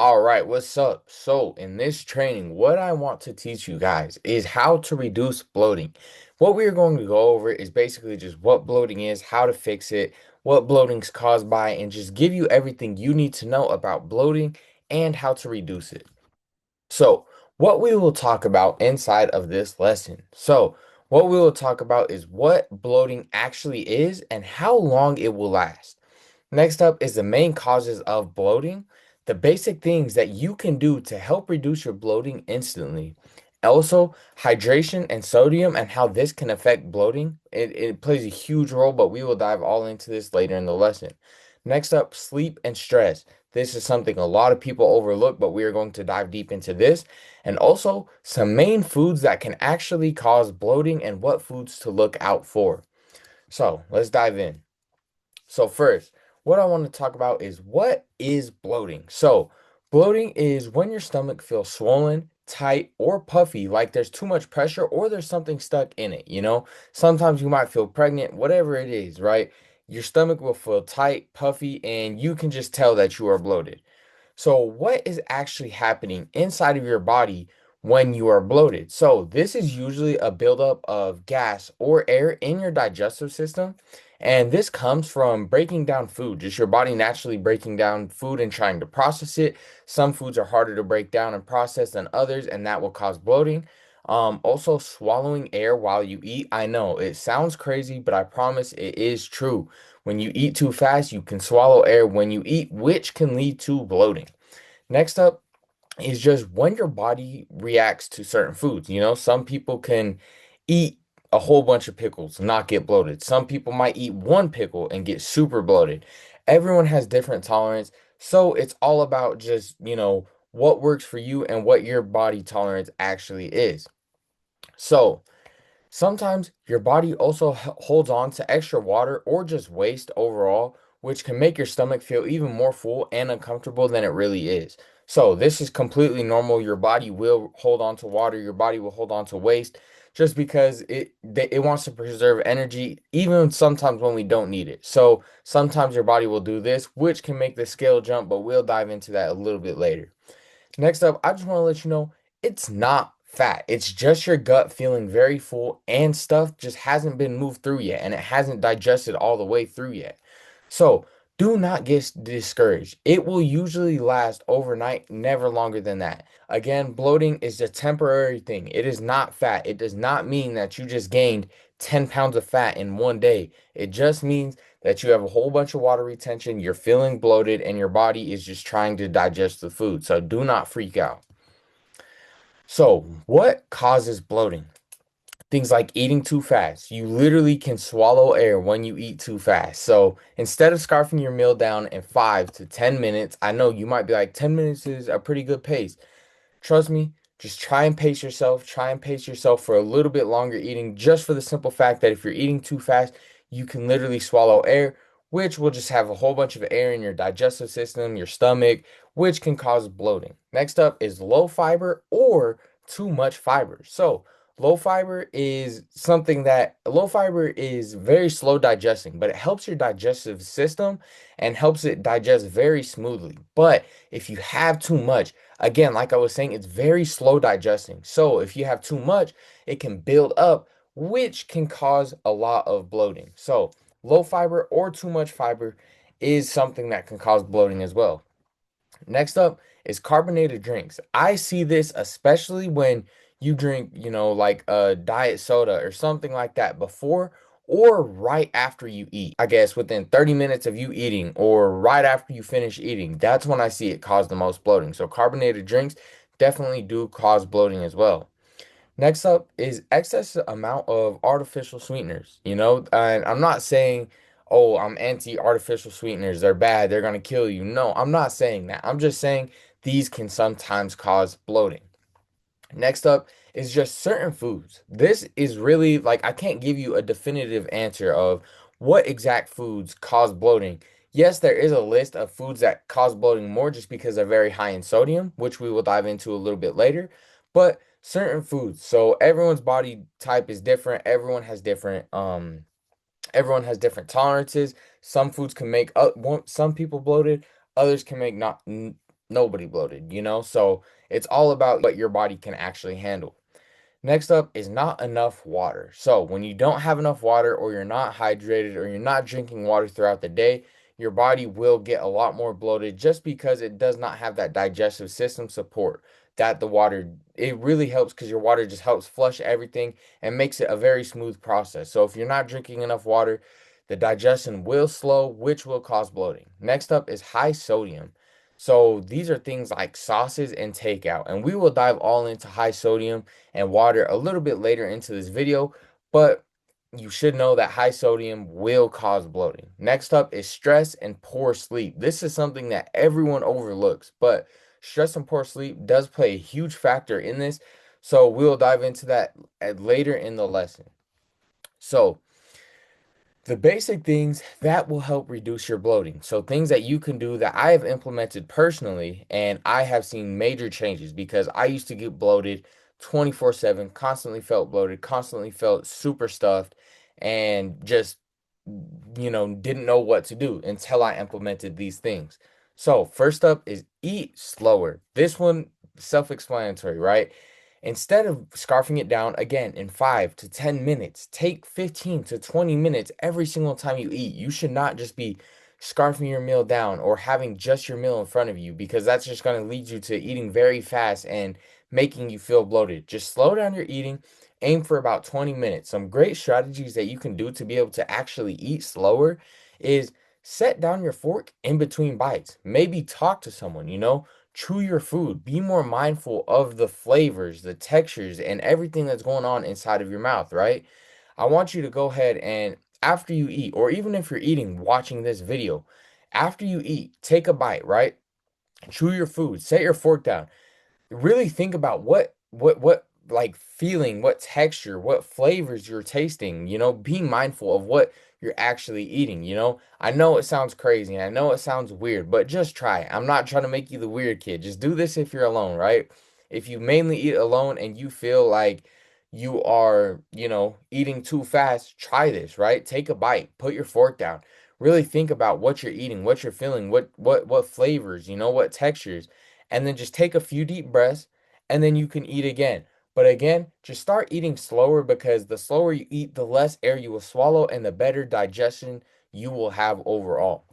All right, what's up? So, in this training, what I want to teach you guys is how to reduce bloating. What we're going to go over is basically just what bloating is, how to fix it, what bloating is caused by, and just give you everything you need to know about bloating and how to reduce it. So, what we will talk about inside of this lesson. So, what we will talk about is what bloating actually is and how long it will last. Next up is the main causes of bloating, the basic things that you can do to help reduce your bloating instantly. Also, hydration and sodium and how this can affect bloating. It plays a huge role, but we will dive all into this later in the lesson. Next up, sleep and stress. This is something a lot of people overlook, but we are going to dive deep into this. And also, some main foods that can actually cause bloating and what foods to look out for. So, let's dive in. So first, what I want to talk about is what is bloating. So bloating is when your stomach feels swollen, tight, or puffy, like there's too much pressure or there's something stuck in it, you know? Sometimes you might feel pregnant, whatever it is, right? Your stomach will feel tight, puffy, and you can just tell that you are bloated. So, what is actually happening inside of your body when you are bloated? So, this is usually a buildup of gas or air in your digestive system. And this comes from breaking down food, just your body naturally breaking down food and trying to process it. Some foods are harder to break down and process than others, and that will cause bloating. Also, swallowing air while you eat. I know it sounds crazy, but I promise it is true. When you eat too fast, you can swallow air when you eat, which can lead to bloating. Next up is just when your body reacts to certain foods. You know, some people can eat a whole bunch of pickles, and not get bloated. Some people might eat one pickle and get super bloated. Everyone has different tolerance. So it's all about just, what works for you and what your body tolerance actually is. So, sometimes your body also holds on to extra water or just waste overall, which can make your stomach feel even more full and uncomfortable than it really is. So, this is completely normal. Your body will hold on to water, your body will hold on to waste just because it wants to preserve energy even sometimes when we don't need it. So, sometimes your body will do this, which can make the scale jump, but we'll dive into that a little bit later. Next up, I just want to let you know it's not fat. It's just your gut feeling very full and stuff just hasn't been moved through yet and it hasn't digested all the way through yet. So do not get discouraged. It will usually last overnight, never longer than that. Again, bloating is a temporary thing. It is not fat. It does not mean that you just gained 10 pounds of fat in one day. It just means that you have a whole bunch of water retention, you're feeling bloated, and your body is just trying to digest the food. So do not freak out. So, what causes bloating? Things like eating too fast. You literally can swallow air when you eat too fast. So, instead of scarfing your meal down in 5 to 10 minutes, I know you might be like, 10 minutes is a pretty good pace. Trust me, just try and pace yourself. Try and pace yourself for a little bit longer eating, just for the simple fact that if you're eating too fast, you can literally swallow air, which will just have a whole bunch of air in your digestive system, your stomach, which can cause bloating. Next up is low fiber or too much fiber. So, low fiber is very slow digesting, but it helps your digestive system and helps it digest very smoothly. But if you have too much, again, like I was saying, it's very slow digesting. So if you have too much, it can build up, which can cause a lot of bloating. So low fiber or too much fiber is something that can cause bloating as well. Next up is carbonated drinks. I see this especially when you drink, like a diet soda or something like that before or right after you eat. I guess within 30 minutes of you eating or right after you finish eating, that's when I see it cause the most bloating. So carbonated drinks definitely do cause bloating as well. Next up is excess amount of artificial sweeteners, and I'm not saying, oh, I'm anti artificial sweeteners. They're bad. They're going to kill you. No, I'm not saying that. I'm just saying these can sometimes cause bloating. Next up is just certain foods. This is really like I can't give you a definitive answer of what exact foods cause bloating. Yes, there is a list of foods that cause bloating more just because they're very high in sodium, which we will dive into a little bit later. But certain foods, so everyone's body type is different. Everyone has different tolerances. Some foods can make some people bloated, others can make not. nobody bloated, you know? So it's all about what your body can actually handle. Next up is not enough water. So, when you don't have enough water, or you're not hydrated, or you're not drinking water throughout the day, your body will get a lot more bloated just because it does not have that digestive system support that the water it really helps, because your water just helps flush everything and makes it a very smooth process. So, if you're not drinking enough water, the digestion will slow, which will cause bloating. Next up is high sodium. So, these are things like sauces and takeout, and we will dive all into high sodium and water a little bit later into this video, but you should know that high sodium will cause bloating. Next up is stress and poor sleep. This is something that everyone overlooks, but stress and poor sleep does play a huge factor in this. So we'll dive into that later in the lesson. So, the basic things that will help reduce your bloating. So, things that you can do that I have implemented personally, and I have seen major changes because I used to get bloated 24/7, constantly felt bloated, constantly felt super stuffed, and just, didn't know what to do until I implemented these things. So, first up is eat slower. This one, self-explanatory, right? Instead of scarfing it down again in 5 to 10 minutes, take 15 to 20 minutes every single time you eat. You should not just be scarfing your meal down or having just your meal in front of you, because that's just going to lead you to eating very fast and making you feel bloated. Just slow down your eating, aim for about 20 minutes. Some great strategies that you can do to be able to actually eat slower is set down your fork in between bites. Maybe talk to someone, chew your food. Be more mindful of the flavors, the textures, and everything that's going on inside of your mouth, right? I want you to go ahead and after you eat, or even if you're eating, watching this video, after you eat, take a bite, right? Chew your food, set your fork down, really think about what like feeling, what texture, what flavors you're tasting, be mindful of what you're actually eating. I know it sounds crazy and I know it sounds weird, but just try it. I'm not trying to make you the weird kid. Just do this if you're alone, right? If you mainly eat alone and you feel like you are, eating too fast, try this, right? Take a bite, put your fork down. Really think about what you're eating, what you're feeling, what flavors, what textures, and then just take a few deep breaths, and then you can eat again. But again, just start eating slower, because the slower you eat, the less air you will swallow and the better digestion you will have overall.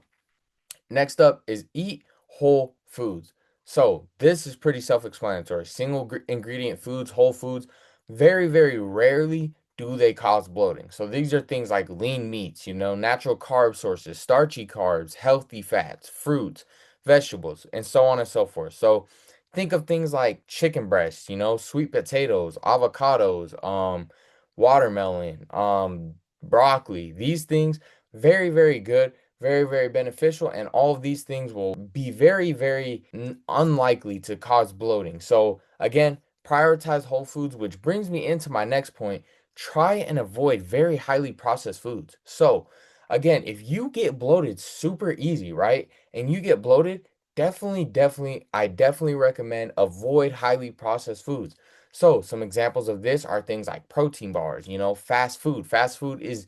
Next up is eat whole foods. So this is pretty self-explanatory. Single ingredient foods, whole foods, very, very rarely do they cause bloating. So these are things like lean meats, natural carb sources, starchy carbs, healthy fats, fruits, vegetables, and so on and so forth. So think of things like chicken breasts, sweet potatoes, avocados, watermelon, broccoli. These things, very, very good, very, very beneficial, and all of these things will be very, very unlikely to cause bloating. So, again, prioritize whole foods, which brings me into my next point. Try and avoid very highly processed foods. So, again, if you get bloated super easy, right, and you get bloated, I definitely recommend avoid highly processed foods. So, some examples of this are things like protein bars, fast food. Fast food is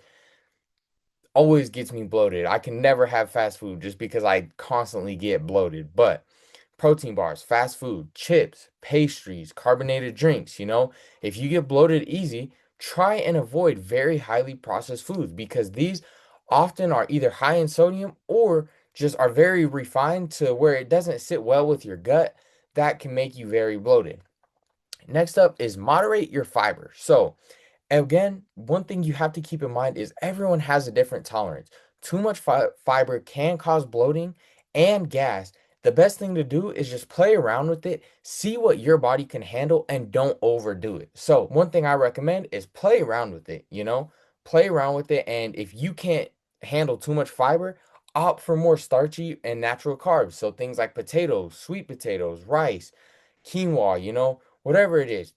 always gets me bloated. I can never have fast food just because I constantly get bloated. But protein bars, fast food, chips, pastries, carbonated drinks, if you get bloated easy, try and avoid very highly processed foods, because these often are either high in sodium or just are very refined to where it doesn't sit well with your gut. That can make you very bloated. Next up is moderate your fiber. So, again, one thing you have to keep in mind is everyone has a different tolerance. Too much fiber can cause bloating and gas. The best thing to do is just play around with it, see what your body can handle, and don't overdo it. So, one thing I recommend is play around with it, play around with it. And if you can't handle too much fiber, opt for more starchy and natural carbs. So, things like potatoes, sweet potatoes, rice, quinoa, whatever it is,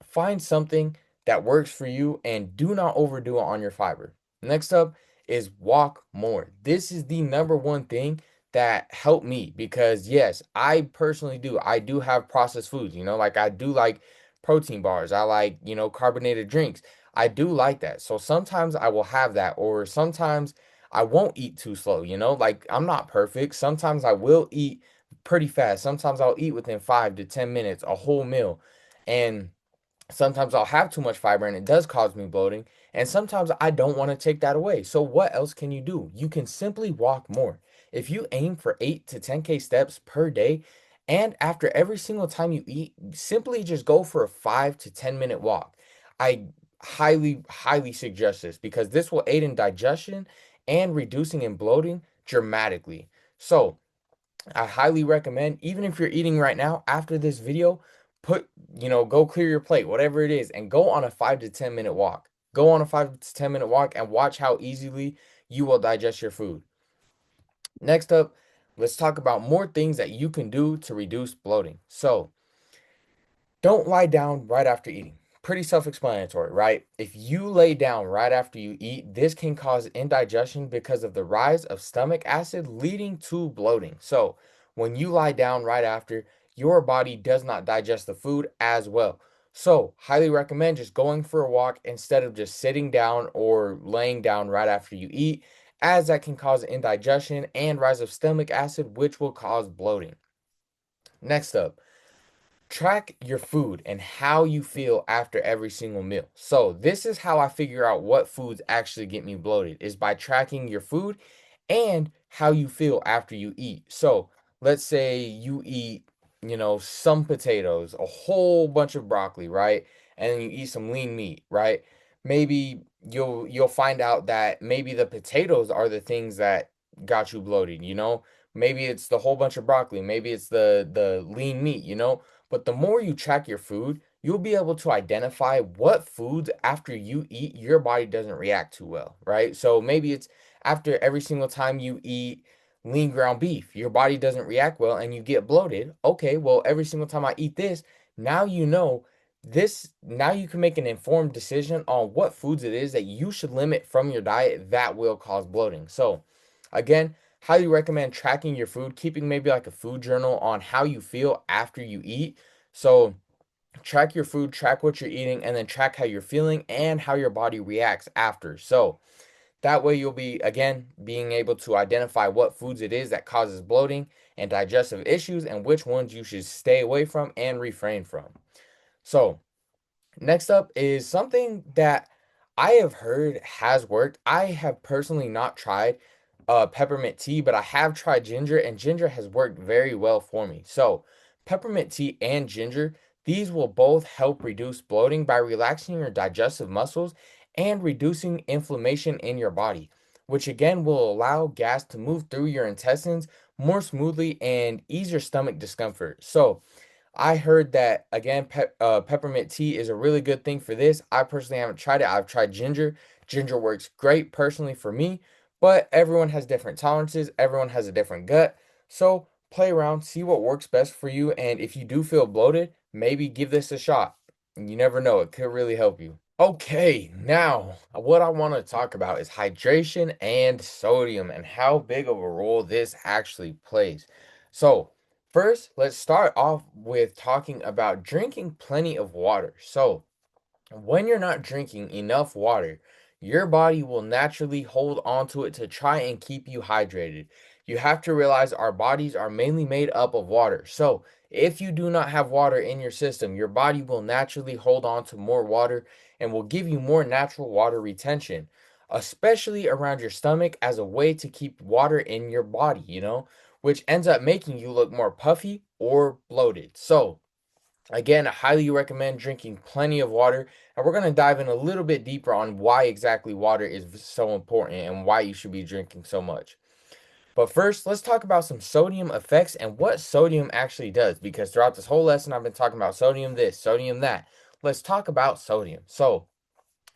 find something that works for you and do not overdo it on your fiber. Next up is walk more. This is the number one thing that helped me, because yes, I personally do. I do have processed foods, like I do like protein bars. I like, carbonated drinks. I do like that. So sometimes I will have that, or sometimes I won't eat too slow, like I'm not perfect. Sometimes I will eat pretty fast. Sometimes I'll eat within 5 to 10 minutes, a whole meal. And sometimes I'll have too much fiber and it does cause me bloating. And sometimes I don't want to take that away. So what else can you do? You can simply walk more. If you aim for 8 to 10K steps per day, and after every single time you eat, simply just go for a 5 to 10 minute walk. I highly suggest this because this will aid in digestion and reducing in bloating dramatically. So, I highly recommend, even if you're eating right now, after this video, go clear your plate, whatever it is, and go on a 5 to 10 minute walk. Go on a 5 to 10 minute walk and watch how easily you will digest your food. Next up, let's talk about more things that you can do to reduce bloating. So, don't lie down right after eating. Pretty self-explanatory, right? If you lay down right after you eat, this can cause indigestion because of the rise of stomach acid leading to bloating. So, when you lie down right after, your body does not digest the food as well. So, highly recommend just going for a walk instead of just sitting down or laying down right after you eat, as that can cause indigestion and rise of stomach acid, which will cause bloating. Next up, track your food and how you feel after every single meal. So this is how I figure out what foods actually get me bloated is by tracking your food and how you feel after you eat. So let's say you eat, some potatoes, a whole bunch of broccoli, right? And then you eat some lean meat, right? Maybe you'll find out that maybe the potatoes are the things that got you bloated. Maybe it's the whole bunch of broccoli, maybe it's the lean meat. But the more you track your food, you'll be able to identify what foods after you eat your body doesn't react too well, right? So maybe it's after every single time you eat lean ground beef, your body doesn't react well and you get bloated. Okay, well, every single time I eat this, now you know now you can make an informed decision on what foods it is that you should limit from your diet that will cause bloating. So, again, highly recommend tracking your food, keeping maybe like a food journal on how you feel after you eat. So, track your food, track what you're eating, and then track how you're feeling and how your body reacts after. So, that way you'll be, again, being able to identify what foods it is that causes bloating and digestive issues and which ones you should stay away from and refrain from. So, next up is something that I have heard has worked. I have personally not tried peppermint tea, but I have tried ginger, and ginger has worked very well for me. So, peppermint tea and ginger, these will both help reduce bloating by relaxing your digestive muscles and reducing inflammation in your body, which again will allow gas to move through your intestines more smoothly and ease your stomach discomfort. So, I heard that again, peppermint tea is a really good thing for this. I personally haven't tried it. I've tried ginger. Ginger works great personally for me, but everyone has different tolerances. Everyone has a different gut. So play around, see what works best for you. And if you do feel bloated, maybe give this a shot. You never know, it could really help you. Okay, now what I want to talk about is hydration and sodium and how big of a role this actually plays. So, first, let's start off with talking about drinking plenty of water. So, when you're not drinking enough water, your body will naturally hold on to it to try and keep you hydrated. You have to realize our bodies are mainly made up of water. So, if you do not have water in your system, your body will naturally hold on to more water and will give you more natural water retention, especially around your stomach as a way to keep water in your body, which ends up making you look more puffy or bloated. So, again, I highly recommend drinking plenty of water. And we're going to dive in a little bit deeper on why exactly water is so important and why you should be drinking so much. But first, let's talk about some sodium effects and what sodium actually does. Because throughout this whole lesson, I've been talking about sodium this, sodium that. Let's talk about sodium. So,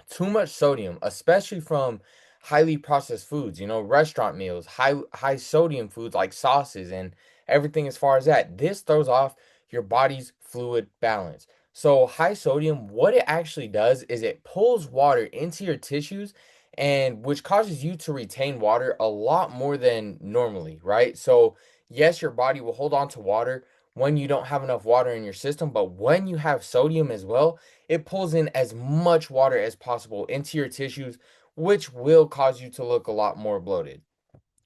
too much sodium, especially from highly processed foods, restaurant meals, high sodium foods like sauces and everything as far as that. This throws off your body's fluid balance. So high sodium, what it actually does is it pulls water into your tissues and which causes you to retain water a lot more than normally, right? So yes, your body will hold on to water when you don't have enough water in your system, but when you have sodium as well, it pulls in as much water as possible into your tissues, which will cause you to look a lot more bloated.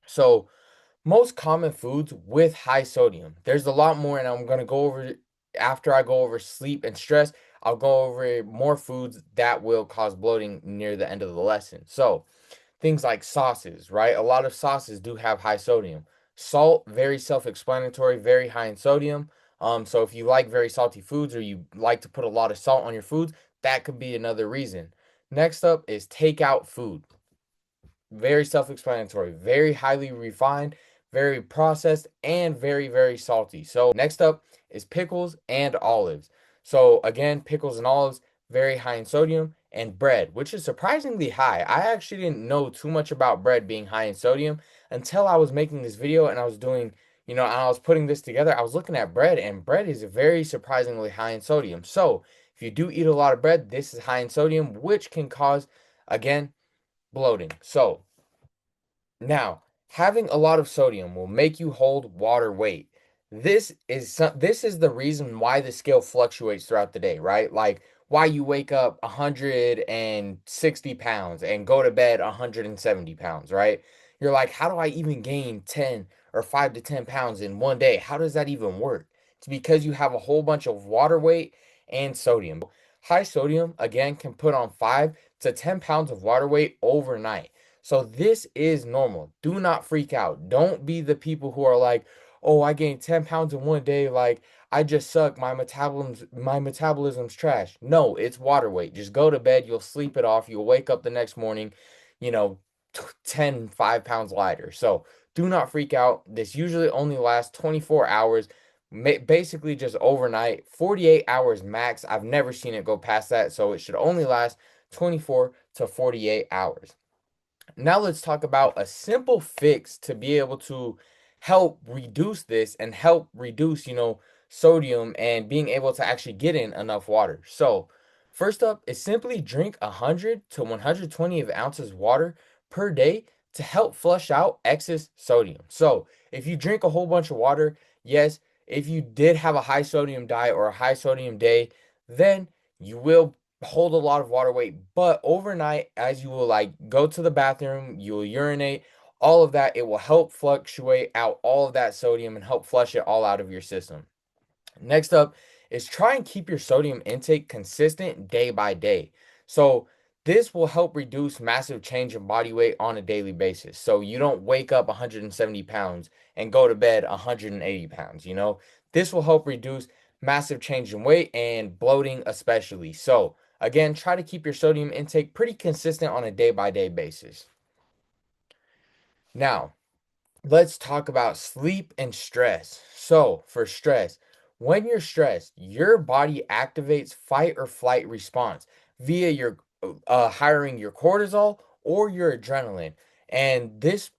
So, Most common foods with high sodium. There's a lot more, and I'm going to go over after I go over sleep and stress. I'll go over more foods that will cause bloating near the end of the lesson. So, things like sauces, right? A lot of sauces do have high sodium. Salt, very self-explanatory, very high in sodium. So if you like very salty foods or you like to put a lot of salt on your foods, that could be another reason. Next up is takeout food. Very self-explanatory, very highly refined, very processed, and very, very salty. So next up is pickles and olives. So again, pickles and olives, very high in sodium, and bread, which is surprisingly high. I actually didn't know too much about bread being high in sodium until I was making this video and I was doing, and I was putting this together. I was looking at bread, and bread is very surprisingly high in sodium. So if you do eat a lot of bread, this is high in sodium, which can cause, again, bloating. So now, having a lot of sodium will make you hold water weight. This is the reason why the scale fluctuates throughout the day, right? Like why you wake up 160 pounds and go to bed 170 pounds, right? You're like, how do I even gain 10 or 5 to 10 pounds in one day? How does that even work? It's because you have a whole bunch of water weight and sodium. High sodium, again, can put on 5 to 10 pounds of water weight overnight. So this is normal. Do not freak out. Don't be the people who are like, "Oh, I gained 10 pounds in one day, like I just suck. My metabolism's trash." No, it's water weight. Just go to bed, you'll sleep it off. You'll wake up the next morning, you know, 10, 5 pounds lighter. So, do not freak out. This usually only lasts 24 hours. Basically just overnight, 48 hours max. I've never seen it go past that, so it should only last 24 to 48 hours. Now let's talk about a simple fix to be able to help reduce this and help reduce, sodium and being able to actually get in enough water. So, first up is simply drink 100 to 120 of ounces water per day to help flush out excess sodium. So, if you drink a whole bunch of water, yes, if you did have a high sodium diet or a high sodium day, then you will hold a lot of water weight, but overnight, as you will like go to the bathroom, you will urinate, all of that, it will help fluctuate out all of that sodium and help flush it all out of your system. Next up is try and keep your sodium intake consistent day by day. So this will help reduce massive change in body weight on a daily basis. So you don't wake up 170 pounds and go to bed 180 pounds, This will help reduce massive change in weight and bloating especially. So again, try to keep your sodium intake pretty consistent on a day by day basis. Now, let's talk about sleep and stress. So, for stress, when you're stressed, your body activates fight or flight response via your hiring your cortisol or your adrenaline. And this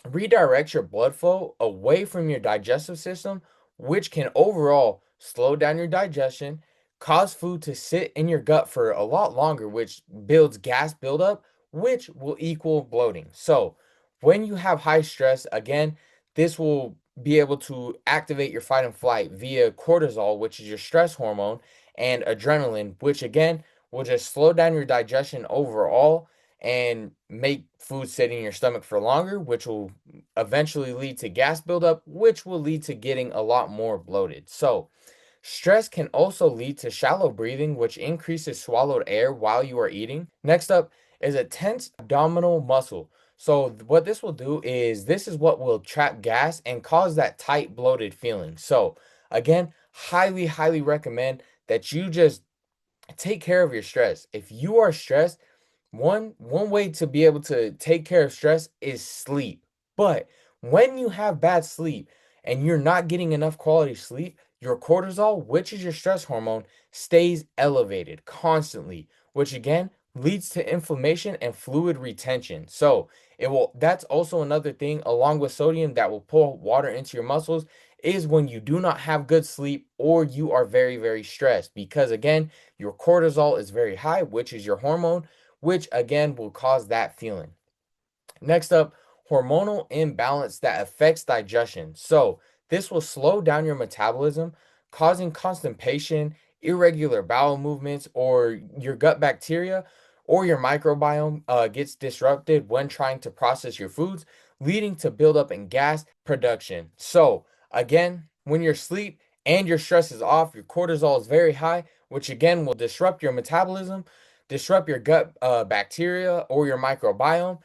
redirects your blood flow away from your digestive system, which can overall slow down your digestion, cause food to sit in your gut for a lot longer, which builds gas buildup, which will equal bloating. So, when you have high stress, again, this will be able to activate your fight and flight via cortisol, which is your stress hormone, and adrenaline, which again will just slow down your digestion overall and make food sit in your stomach for longer, which will eventually lead to gas buildup, which will lead to getting a lot more bloated. So, stress can also lead to shallow breathing, which increases swallowed air while you are eating. Next up is a tense abdominal muscle. So, what this will do is this is what will trap gas and cause that tight, bloated feeling. So, again, highly, highly recommend that you just take care of your stress. If you are stressed, one way to be able to take care of stress is sleep. But when you have bad sleep and you're not getting enough quality sleep, your cortisol, which is your stress hormone, stays elevated constantly, which again leads to inflammation and fluid retention. So, that's also another thing along with sodium that will pull water into your muscles is when you do not have good sleep or you are very, very stressed because again, your cortisol is very high, which is your hormone, which again will cause that feeling. Next up, hormonal imbalance that affects digestion. So, this will slow down your metabolism, causing constipation, irregular bowel movements, or your gut bacteria or your microbiome gets disrupted when trying to process your foods, leading to buildup in gas production. So, again, when you're asleep and your stress is off, your cortisol is very high, which again will disrupt your metabolism, disrupt your gut bacteria or your microbiome,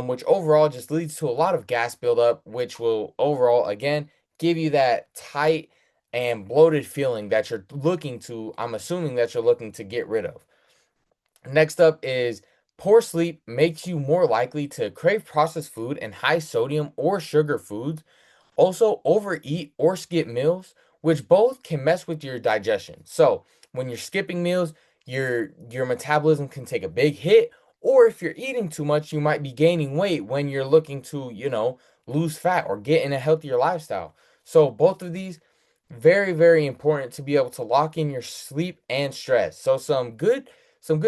which overall just leads to a lot of gas buildup, which will overall, again, give you that tight and bloated feeling that you're looking to, I'm assuming that you're looking to get rid of. Next up is poor sleep makes you more likely to crave processed food and high sodium or sugar foods, also, overeat or skip meals, which both can mess with your digestion. So, when you're skipping meals, your metabolism can take a big hit, or if you're eating too much, you might be gaining weight when you're looking to, lose fat or get in a healthier lifestyle. So, both of these very, very important to be able to lock in your sleep and stress. So, some good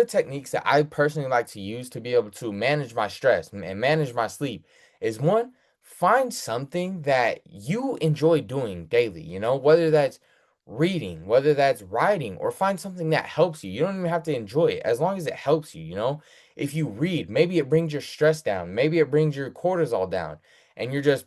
techniques that I personally like to use to be able to manage my stress and manage my sleep is one, find something that you enjoy doing daily, whether that's reading, whether that's writing, or find something that helps you. You don't even have to enjoy it as long as it helps you. If you read, maybe it brings your stress down, maybe it brings your cortisol down, and you're just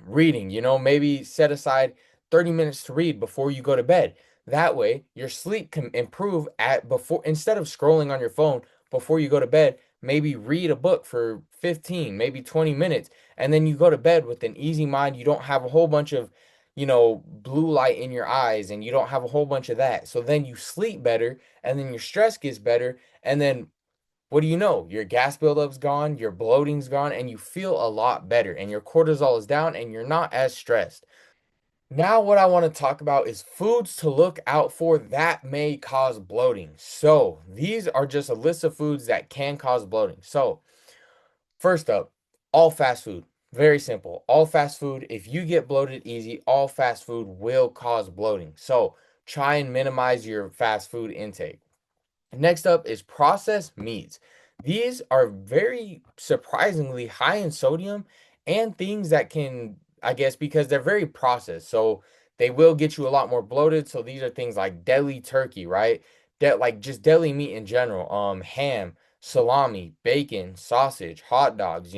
reading, maybe set aside 30 minutes to read before you go to bed. That way, your sleep can improve at before instead of scrolling on your phone before you go to bed, maybe read a book for 15, maybe 20 minutes, and then you go to bed with an easy mind. You don't have a whole bunch of, blue light in your eyes and you don't have a whole bunch of that. So then you sleep better and then your stress gets better and then what do you know? Your gas buildup's gone, your bloating's gone, and you feel a lot better, and your cortisol is down, and you're not as stressed. Now, what I want to talk about is foods to look out for that may cause bloating. So, these are just a list of foods that can cause bloating. So, first up, all fast food. Very simple. All fast food, if you get bloated easy, all fast food will cause bloating. So, try and minimize your fast food intake. Next up is processed meats. These are very surprisingly high in sodium and things that can, I guess, because they're very processed. So they will get you a lot more bloated. So these are things like deli turkey, right? That like just deli meat in general. Ham, salami, bacon, sausage, hot dogs,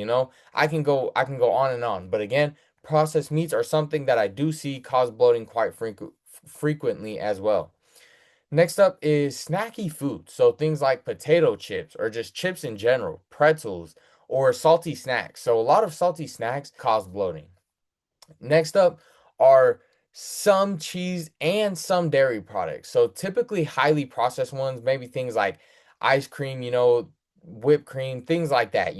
I can go on and on. But again, processed meats are something that I do see cause bloating quite frequently as well. Next up is snacky food. So things like potato chips or just chips in general, pretzels or salty snacks. So a lot of salty snacks cause bloating. Next up are some cheese and some dairy products. So typically highly processed ones, maybe things like ice cream, whipped cream, things like that,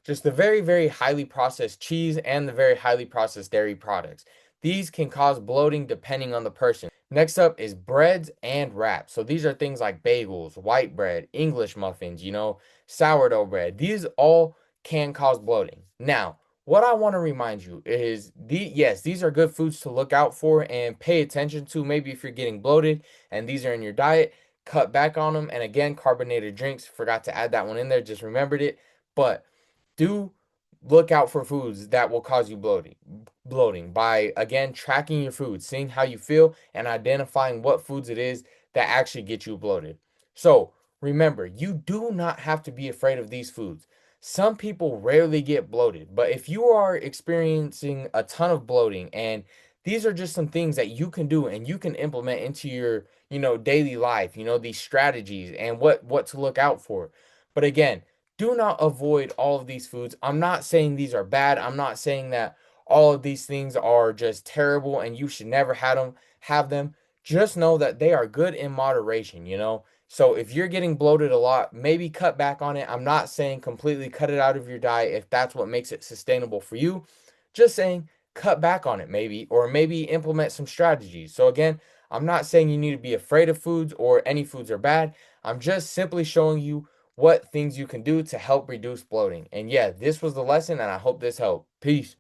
just the very, very highly processed cheese and the very highly processed dairy products. These can cause bloating depending on the person. Next up is breads and wraps. So these are things like bagels, white bread, English muffins, sourdough bread. These all can cause bloating. Now, what I want to remind you is yes, these are good foods to look out for and pay attention to. Maybe if you're getting bloated and these are in your diet, cut back on them. And again, carbonated drinks, forgot to add that one in there, just remembered it. But do look out for foods that will cause you bloating by again tracking your food, seeing how you feel and identifying what foods it is that actually get you bloated. So remember, you do not have to be afraid of these foods. Some people rarely get bloated, but if you are experiencing a ton of bloating and these are just some things that you can do and you can implement into your, daily life, these strategies and what to look out for. But again, do not avoid all of these foods. I'm not saying these are bad. I'm not saying that all of these things are just terrible and you should never have them. Just know that they are good in moderation. So if you're getting bloated a lot, maybe cut back on it. I'm not saying completely cut it out of your diet if that's what makes it sustainable for you. Just saying cut back on it maybe, or maybe implement some strategies. So again, I'm not saying you need to be afraid of foods or any foods are bad. I'm just simply showing you what things you can do to help reduce bloating. And yeah, this was the lesson and I hope this helped. Peace.